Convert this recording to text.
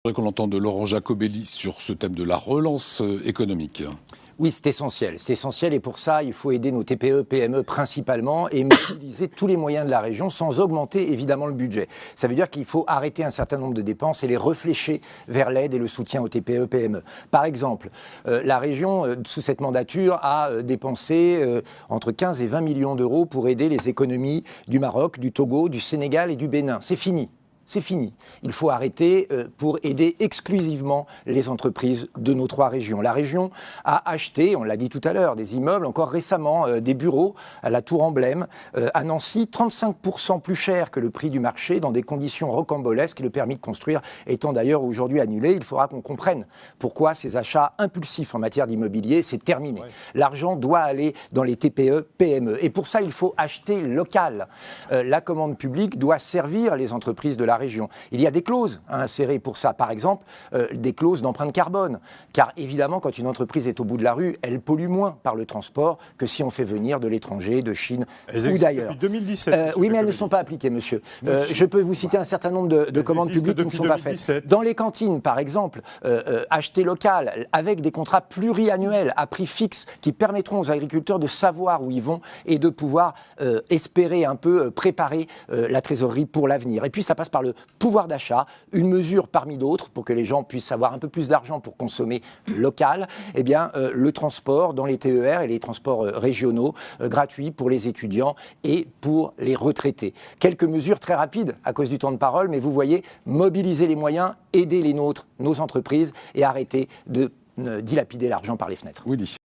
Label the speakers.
Speaker 1: Je voudrais qu'on entende Laurent Jacobelli sur ce thème de la relance économique.
Speaker 2: Oui, c'est essentiel et pour ça, il faut aider nos TPE, PME principalement et mobiliser tous les moyens de la région sans augmenter évidemment le budget. Ça veut dire qu'il faut arrêter un certain nombre de dépenses et les réfléchir vers l'aide et le soutien aux TPE, PME. Par exemple, la région, sous cette mandature, a dépensé entre 15 et 20 millions d'euros pour aider les économies du Maroc, du Togo, du Sénégal et du Bénin. C'est fini. C'est fini. Il faut arrêter pour aider exclusivement les entreprises de nos trois régions. La région a acheté, on l'a dit tout à l'heure, des immeubles, encore récemment des bureaux à la Tour Emblème, à Nancy, 35% plus cher que le prix du marché, dans des conditions rocambolesques, le permis de construire étant d'ailleurs aujourd'hui annulé. Il faudra qu'on comprenne pourquoi ces achats impulsifs en matière d'immobilier, c'est terminé. Ouais. L'argent doit aller dans les TPE, PME. Et pour ça, il faut acheter local. La commande publique doit servir les entreprises de la région. Il y a des clauses à insérer pour ça. Par exemple, des clauses d'empreinte carbone. Car évidemment, quand une entreprise est au bout de la rue, elle pollue moins par le transport que si on fait venir de l'étranger, de Chine ou d'ailleurs.
Speaker 3: Depuis 2017.
Speaker 2: Oui, mais elles ne sont pas appliquées, monsieur. Je peux vous citer un certain nombre de commandes publiques qui ne sont pas faites. Dans les cantines, par exemple, acheter local, avec des contrats pluriannuels à prix fixe qui permettront aux agriculteurs de savoir où ils vont et de pouvoir espérer un peu préparer la trésorerie pour l'avenir. Et puis, ça passe par le pouvoir d'achat, une mesure parmi d'autres pour que les gens puissent avoir un peu plus d'argent pour consommer local, eh bien, le transport dans les TER et les transports régionaux gratuits pour les étudiants et pour les retraités. Quelques mesures très rapides à cause du temps de parole, mais vous voyez, mobiliser les moyens, aider les nôtres, nos entreprises et arrêter de dilapider l'argent par les fenêtres.
Speaker 1: Oui.